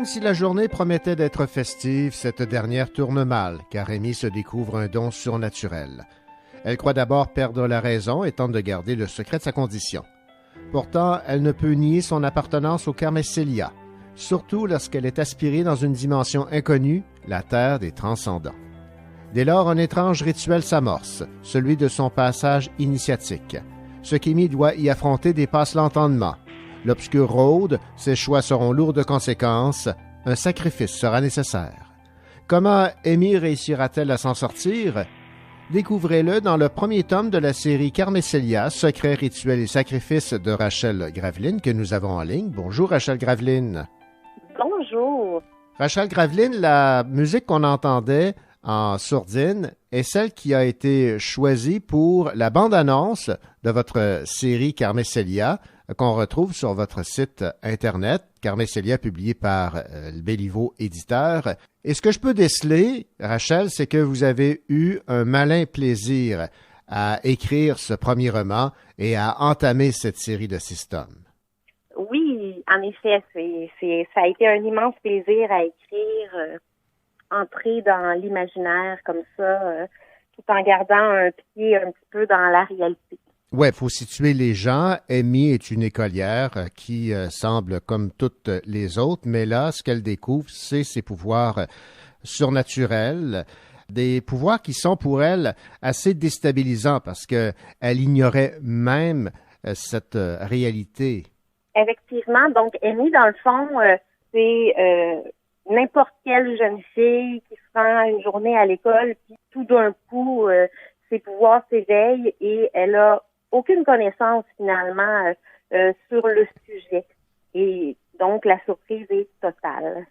Même si la journée promettait d'être festive, cette dernière tourne mal, car Amy se découvre un don surnaturel. Elle croit d'abord perdre la raison et tente de garder le secret de sa condition. Pourtant, elle ne peut nier son appartenance au Carmessélia, surtout lorsqu'elle est aspirée dans une dimension inconnue, la terre des transcendants. Dès lors, un étrange rituel s'amorce, celui de son passage initiatique. Ce qu'Amy doit y affronter dépasse l'entendement. L'obscur rôde, ses choix seront lourds de conséquences, un sacrifice sera nécessaire. Comment Amy réussira-t-elle à s'en sortir? Découvrez-le dans le premier tome de la série Carmessélia, Secrets, rituels et sacrifices de Rachel Graveline que nous avons en ligne. Bonjour Rachel Graveline. Bonjour. Rachel Graveline, la musique qu'on entendait en sourdine est celle qui a été choisie pour la bande-annonce de votre série Carmessélia qu'on retrouve sur votre site Internet, Carmessélia, publié par le Béliveau éditeur. Et ce que je peux déceler, Rachel, c'est que vous avez eu un malin plaisir à écrire ce premier roman et à entamer cette série de 6 tomes. Oui, en effet, ça a été un immense plaisir à écrire, entrer dans l'imaginaire comme ça, tout en gardant un pied un petit peu dans la réalité. Oui, il faut situer les gens. Amy est une écolière qui semble comme toutes les autres, mais là, ce qu'elle découvre, c'est ses pouvoirs surnaturels, des pouvoirs qui sont pour elle assez déstabilisants parce qu'elle ignorait même cette réalité. Effectivement, donc Amy, dans le fond, c'est n'importe quelle jeune fille qui se rend une journée à l'école, puis tout d'un coup, ses pouvoirs s'éveillent et elle a aucune connaissance finalement sur le sujet. Et donc, la surprise est totale.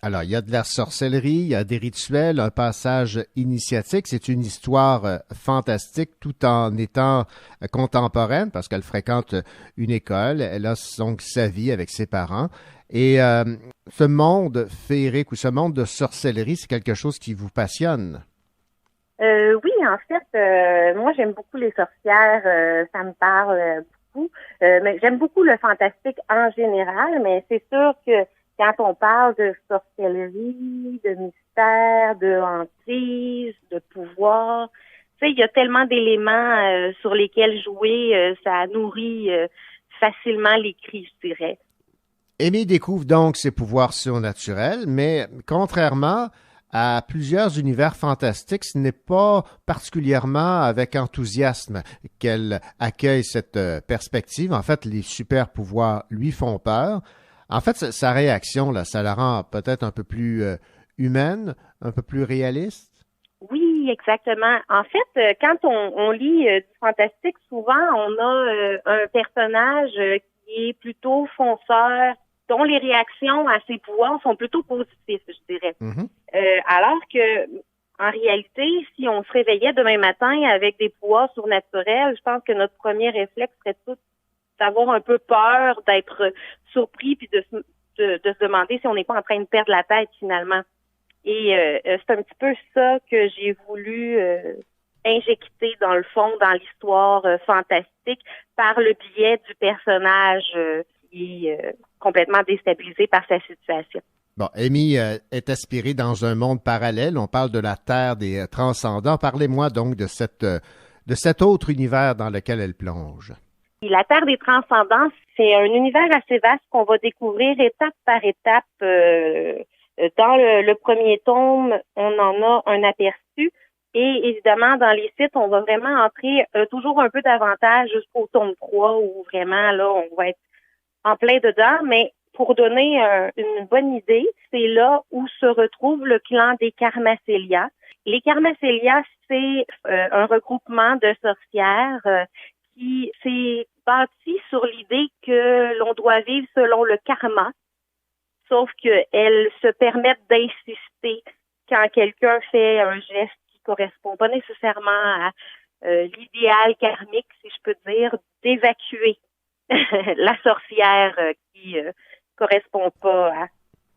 Alors, il y a de la sorcellerie, il y a des rituels, un passage initiatique. C'est une histoire fantastique tout en étant contemporaine parce qu'elle fréquente une école. Elle a donc sa vie avec ses parents. Et ce monde féerique ou ce monde de sorcellerie, c'est quelque chose qui vous passionne. Oui, en fait, moi j'aime beaucoup les sorcières, ça me parle beaucoup. Mais j'aime beaucoup le fantastique en général, mais c'est sûr que quand on parle de sorcellerie, de mystère, de hantise, de pouvoir, tu sais, il y a tellement d'éléments sur lesquels jouer, ça nourrit facilement l'écrit, je dirais. Amy découvre donc ses pouvoirs surnaturels, mais contrairement à plusieurs univers fantastiques, ce n'est pas particulièrement avec enthousiasme qu'elle accueille cette perspective. En fait, les super pouvoirs lui font peur. En fait, sa réaction, là, ça la rend peut-être un peu plus humaine, un peu plus réaliste. Oui, exactement. En fait, quand on lit du fantastique, souvent on a un personnage qui est plutôt fonceur, dont les réactions à ses pouvoirs sont plutôt positives, je dirais. Mm-hmm. Alors que, en réalité, si on se réveillait demain matin avec des pouvoirs surnaturels, je pense que notre premier réflexe serait tout d'avoir un peu peur, d'être surpris, puis de se demander si on n'est pas en train de perdre la tête finalement. Et c'est un petit peu ça que j'ai voulu injecter dans le fond, dans l'histoire fantastique, par le biais du personnage qui est complètement déstabilisé par sa situation. Bon, Amy est aspirée dans un monde parallèle. On parle de la Terre des transcendants. Parlez-moi donc de cet autre univers dans lequel elle plonge. La Terre des transcendants, c'est un univers assez vaste qu'on va découvrir étape par étape. Dans le premier tome, on en a un aperçu. Et évidemment, dans les sites, on va vraiment entrer toujours un peu davantage jusqu'au tome 3 où vraiment, là, on va être en plein dedans. Mais pour donner une bonne idée, c'est là où se retrouve le clan des Carmessélia. Les Carmessélia, c'est un regroupement de sorcières qui s'est bâti sur l'idée que l'on doit vivre selon le karma, sauf qu'elles se permettent d'insister quand quelqu'un fait un geste qui correspond pas nécessairement à l'idéal karmique, si je peux dire, d'évacuer la sorcière qui correspond pas à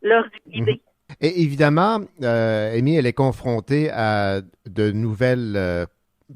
leur idée. Et évidemment, Amy, elle est confrontée à de nouvelles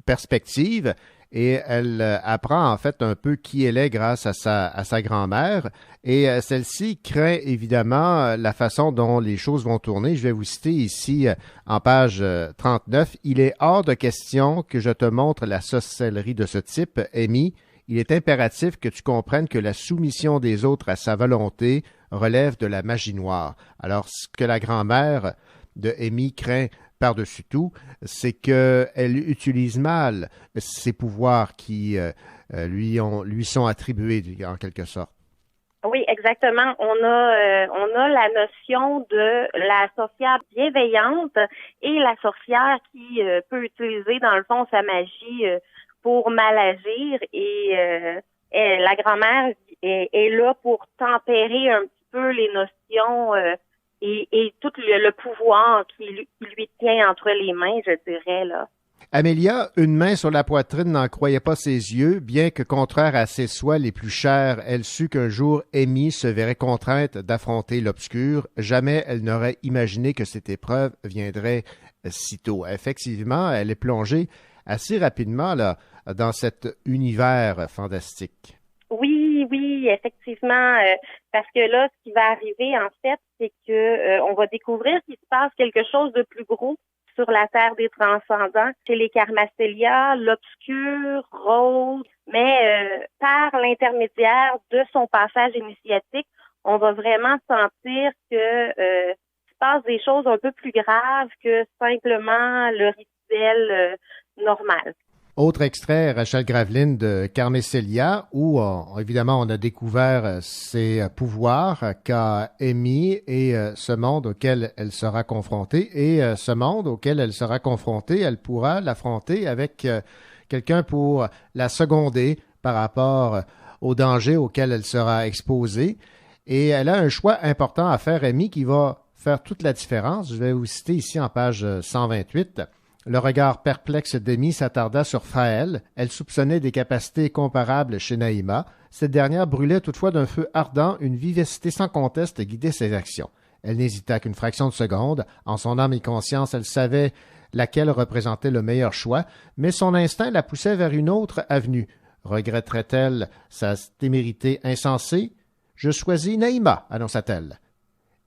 perspectives et elle apprend en fait un peu qui elle est grâce à sa grand-mère. Et celle-ci craint évidemment la façon dont les choses vont tourner. Je vais vous citer ici en page 39. « Il est hors de question que je te montre la sorcellerie de ce type, Amy. Il est impératif que tu comprennes que la soumission des autres à sa volonté relève de la magie noire. » Alors, ce que la grand-mère de Amy craint par-dessus tout, c'est qu'elle utilise mal ses pouvoirs qui lui sont attribués en quelque sorte. Oui, exactement. On a la notion de la sorcière bienveillante et la sorcière qui peut utiliser dans le fond sa magie pour mal agir et la grand-mère est là pour tempérer un petit peu les notions et tout le pouvoir qui lui tient entre les mains, je dirais là. Amélia, une main sur la poitrine, n'en croyait pas ses yeux, bien que contraire à ses souhaits les plus chers, elle sut qu'un jour Amy se verrait contrainte d'affronter l'obscur. Jamais elle n'aurait imaginé que cette épreuve viendrait si tôt. Effectivement, elle est plongée assez rapidement là, dans cet univers fantastique. Oui, effectivement, parce que là, ce qui va arriver, en fait, c'est que on va découvrir qu'il se passe quelque chose de plus gros sur la Terre des Transcendants. C'est les Karmastelia, l'Obscur, Rose, mais par l'intermédiaire de son passage initiatique, on va vraiment sentir que il se passe des choses un peu plus graves que simplement le rituel normal. Autre extrait, Rachel Graveline de Carmessélia, où évidemment on a découvert ses pouvoirs qu'a Amy et ce monde auquel elle sera confrontée. Et ce monde auquel elle sera confrontée, elle pourra l'affronter avec quelqu'un pour la seconder par rapport au danger auquel elle sera exposée. Et elle a un choix important à faire, Amy, qui va faire toute la différence. Je vais vous citer ici en page 128. Le regard perplexe d'Amy s'attarda sur Faël. Elle soupçonnait des capacités comparables chez Naïma. Cette dernière brûlait toutefois d'un feu ardent, une vivacité sans conteste guidait ses actions. Elle n'hésita qu'une fraction de seconde. En son âme et conscience, elle savait laquelle représentait le meilleur choix, mais son instinct la poussait vers une autre avenue. Regretterait-elle sa témérité insensée? « Je choisis Naïma, annonça-t-elle.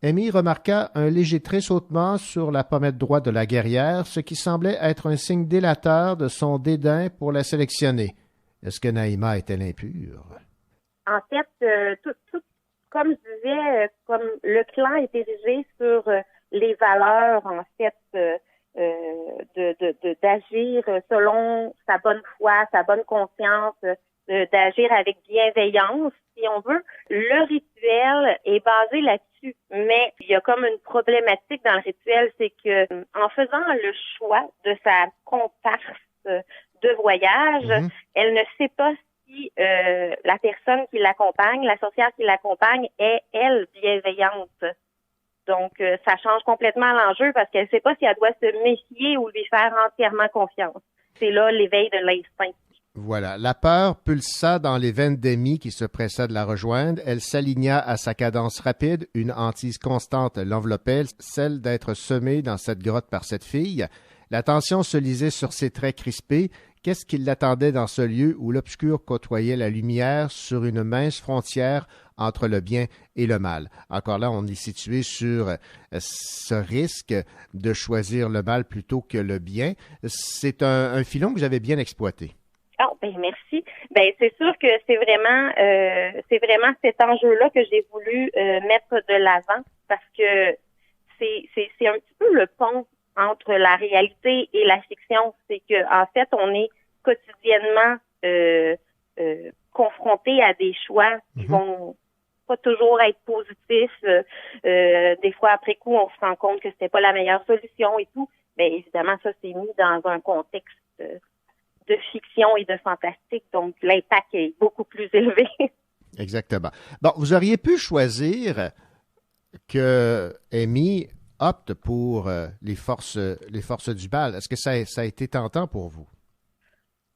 Amy remarqua un léger tressautement sur la pommette droite de la guerrière, ce qui semblait être un signe délateur de son dédain pour la sélectionner. Est-ce que Naïma était impure? En fait, tout comme je disais, comme le clan est érigé sur les valeurs, en fait, d'agir selon sa bonne foi, sa bonne conscience, d'agir avec bienveillance, si on veut. Le rituel est basé là-dessus, mais il y a comme une problématique dans le rituel, c'est que en faisant le choix de sa comparse de voyage, elle ne sait pas si la personne qui l'accompagne, la sorcière qui l'accompagne, est, elle, bienveillante. Donc, ça change complètement l'enjeu parce qu'elle ne sait pas si elle doit se méfier ou lui faire entièrement confiance. C'est là l'éveil de l'instinct. Voilà. La peur pulsa dans les veines d'Amy qui se pressa de la rejoindre. Elle s'aligna à sa cadence rapide. Une hantise constante l'enveloppait, celle d'être semée dans cette grotte par cette fille. La tension se lisait sur ses traits crispés. Qu'est-ce qui l'attendait dans ce lieu où l'obscur côtoyait la lumière sur une mince frontière entre le bien et le mal? Encore là, on est situé sur ce risque de choisir le mal plutôt que le bien. C'est un filon que j'avais bien exploité. Oh, ben merci. Ben c'est sûr que c'est vraiment cet enjeu-là que j'ai voulu mettre de l'avant parce que c'est un petit peu le pont entre la réalité et la fiction. C'est que en fait, on est quotidiennement confronté à des choix qui vont pas toujours être positifs. Des fois, après coup, on se rend compte que c'était pas la meilleure solution et tout. Ben évidemment, ça c'est mis dans un contexte de fiction et de fantastique, donc l'impact est beaucoup plus élevé. Exactement. Bon, vous auriez pu choisir que Amy opte pour les forces du mal. Est-ce que ça a été tentant pour vous?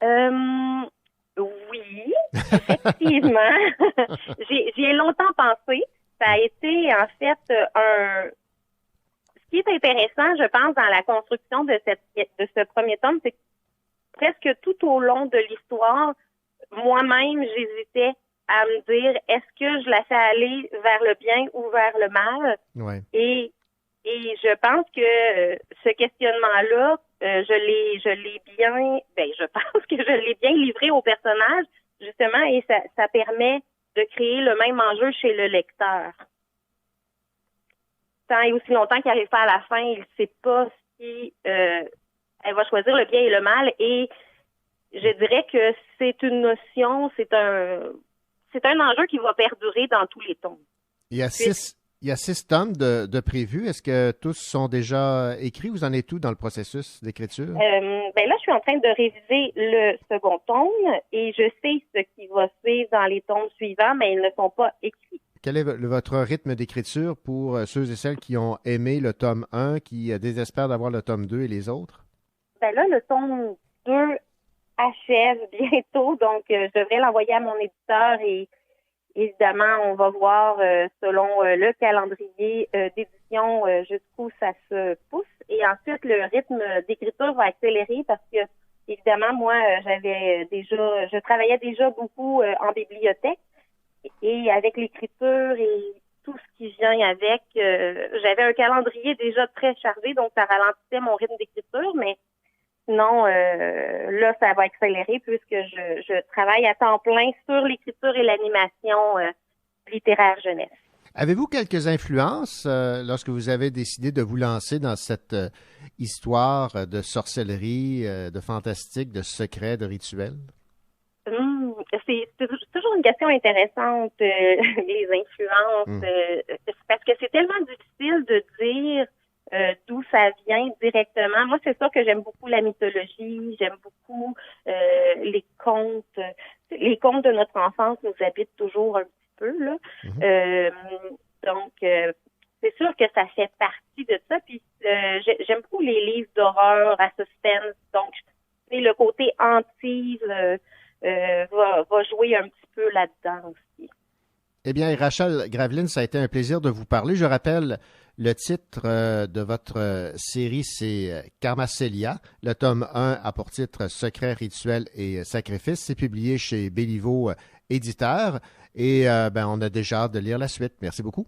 Oui, effectivement. J'y ai longtemps pensé. Ça a été, en fait, Ce qui est intéressant, je pense, dans la construction de ce premier tome, c'est presque tout au long de l'histoire, moi-même, j'hésitais à me dire, est-ce que je la fais aller vers le bien ou vers le mal? Ouais. Et je pense que ce questionnement-là, je l'ai bien, je pense que je l'ai bien livré au personnage, justement, et ça permet de créer le même enjeu chez le lecteur. Tant et aussi longtemps qu'il n'arrive pas à la fin, il ne sait pas si elle va choisir le bien et le mal. Et je dirais que c'est une notion, c'est un enjeu qui va perdurer dans tous les tomes. Il y a six tomes de prévus. Est-ce que tous sont déjà écrits? Vous en êtes où dans le processus d'écriture? Là, je suis en train de réviser le second tome et je sais ce qui va suivre dans les tomes suivants, mais ils ne sont pas écrits. Quel est votre rythme d'écriture pour ceux et celles qui ont aimé le tome 1, qui désespèrent d'avoir le tome 2 et les autres? Là, le tome 2 achève bientôt, donc je devrais l'envoyer à mon éditeur et évidemment, on va voir selon le calendrier d'édition jusqu'où ça se pousse. Et ensuite, le rythme d'écriture va accélérer parce que, évidemment, moi, je travaillais déjà beaucoup en bibliothèque et avec l'écriture et tout ce qui vient avec, j'avais un calendrier déjà très chargé, donc ça ralentissait mon rythme d'écriture, mais sinon, là, ça va accélérer puisque je travaille à temps plein sur l'écriture et l'animation littéraire jeunesse. Avez-vous quelques influences lorsque vous avez décidé de vous lancer dans cette histoire de sorcellerie, de fantastique, de secret, de rituel? C'est toujours une question intéressante, les influences, parce que c'est tellement difficile de dire d'où ça vient directement. Moi, c'est sûr que j'aime beaucoup la mythologie, j'aime beaucoup les contes. Les contes de notre enfance nous habitent toujours un petit peu, là. Donc, c'est sûr que ça fait partie de ça. Puis, j'aime beaucoup les livres d'horreur à suspense. Donc, le côté hantise va jouer un petit peu là-dedans aussi. Eh bien, Rachel Graveline, ça a été un plaisir de vous parler. Je rappelle, le titre de votre série, c'est Karmacelia. Le tome 1 a pour titre Secret, rituel et sacrifice. C'est publié chez Béliveau Éditeur. Et on a déjà hâte de lire la suite. Merci beaucoup.